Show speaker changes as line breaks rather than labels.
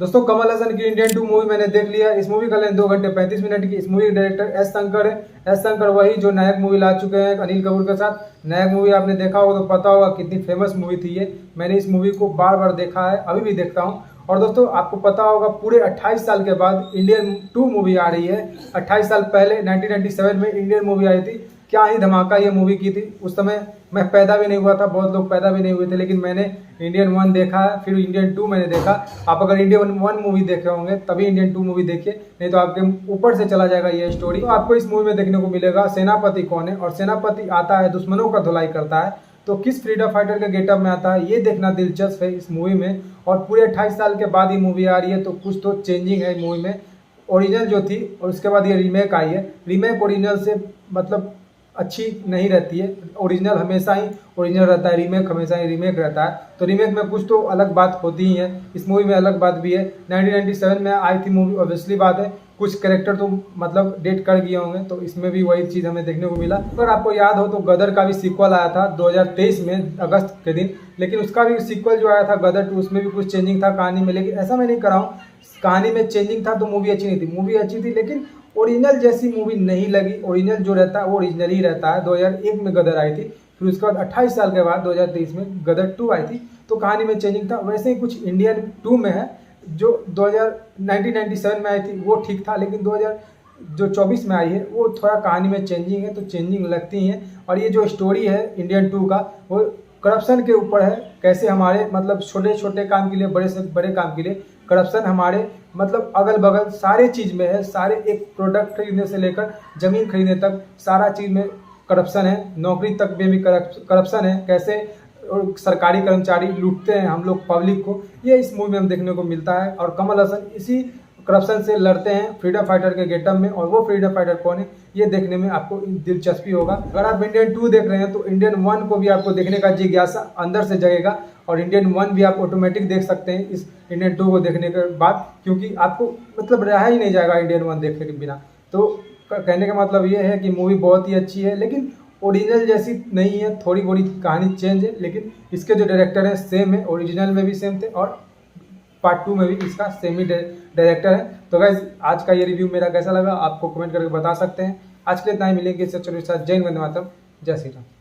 दोस्तों कमल हसन की Indian 2 movie मैंने देख लिया। इस मूवी का लेंथ 2 घंटे 35 मिनट की। इस मूवी के डायरेक्टर एस शंकर है। एस शंकर वही जो नायक मूवी ला चुके हैं अनिल कपूर के साथ। नायक मूवी आपने देखा होगा तो पता होगा कितनी फेमस मूवी थी ये। मैंने इस मूवी को बार बार देखा है, अभी भी देखता हूँ। और दोस्तों आपको पता होगा पूरे 28 साल के बाद इंडियन 2 मूवी आ रही है। 28 साल पहले 1997 में इंडियन मूवी आई थी। क्या ही धमाका ये मूवी की थी। उस समय मैं पैदा भी नहीं हुआ था, बहुत लोग पैदा भी नहीं हुए थे, लेकिन मैंने इंडियन 1 देखा है, फिर इंडियन 2 मैंने देखा। आप अगर इंडियन 1 मूवी देखे होंगे तभी इंडियन 2 मूवी देखिए, नहीं तो आपके ऊपर से चला जाएगा ये स्टोरी। तो आपको इस मूवी में देखने को मिलेगा सेनापति कौन है, और सेनापति आता है दुश्मनों का धुलाई करता है, तो किस फ्रीडम फाइटर के गेटअप में आता है ये देखना दिलचस्प है इस मूवी में। और पूरे 28 साल के बाद ये मूवी आ रही है, तो कुछ तो चेंजिंग है मूवी में। ओरिजिनल जो थी और उसके बाद ये रीमेक आई है। रीमेक ओरिजिनल से मतलब अच्छी नहीं रहती है। ओरिजिनल हमेशा ही ओरिजिनल रहता है, रीमेक हमेशा ही रीमेक रहता है। तो रीमेक में कुछ तो अलग बात होती ही है, इस मूवी में अलग बात भी है। 1997 में आई थी मूवी, ऑब्वियसली बात है कुछ कैरेक्टर तो मतलब डेट कर गए होंगे, तो इसमें भी वही चीज़ हमें देखने को मिला। अगर आपको याद हो तो गदर का भी सीक्वल आया था 2023 में अगस्त के दिन, लेकिन उसका भी सीक्वल जो आया था गदर 2, उसमें भी कुछ चेंजिंग था कहानी में। लेकिन ऐसा मैं नहीं कर रहा हूँ, कहानी में चेंजिंग था तो मूवी अच्छी नहीं थी। मूवी अच्छी थी लेकिन ओरिजिनल जैसी मूवी नहीं लगी। ओरिजिनल जो रहता है वो ओरिजिनल ही रहता है। 2001 में गदर आई थी, फिर उसके बाद 28 साल के बाद 2023 में गदर 2 आई थी, तो कहानी में चेंजिंग था। वैसे ही कुछ इंडियन 2 में है जो 1997 में आई थी वो ठीक था, लेकिन 2024 में आई है वो थोड़ा कहानी में चेंजिंग है, तो चेंजिंग लगती है। और ये जो स्टोरी है इंडियन 2 का वो करप्शन के ऊपर है। कैसे हमारे मतलब छोटे छोटे काम के लिए, बड़े से बड़े काम के लिए करप्शन हमारे मतलब अगल बगल सारे चीज़ में है। सारे एक प्रोडक्ट खरीदने से लेकर ज़मीन खरीदने तक सारा चीज़ में करप्शन है। नौकरी तक में भी करप्शन है। कैसे और सरकारी कर्मचारी लूटते हैं हम लोग पब्लिक को, ये इस मूवी में हम देखने को मिलता है। और कमल हसन इसी करप्शन से लड़ते हैं फ्रीडम फाइटर के गेटअप में, और वो फ्रीडम फाइटर कौन है ये देखने में आपको दिलचस्पी होगा। अगर आप इंडियन 2 देख रहे हैं तो इंडियन 1 को भी आपको देखने का जिज्ञासा अंदर से जगेगा, और इंडियन 1 भी आप ऑटोमेटिक देख सकते हैं इस इंडियन 2 को देखने के बाद, क्योंकि आपको मतलब रहा ही नहीं जाएगा इंडियन 1 देखने के बिना। तो कहने का मतलब ये है कि मूवी बहुत ही अच्छी है, लेकिन ओरिजिनल जैसी नहीं है, थोड़ी थोड़ी कहानी चेंज है। लेकिन इसके जो डायरेक्टर हैं सेम है, ओरिजिनल में भी सेम थे और पार्ट 2 में भी इसका सेम ही डायरेक्टर है। तो गाइस आज का ये रिव्यू मेरा कैसा लगा आपको कमेंट करके बता सकते हैं। आज के लिए इतना ही, मिलेंगे इससे अच्छे के साथ। जय हिंद, वंदे मातरम, जय श्री राम।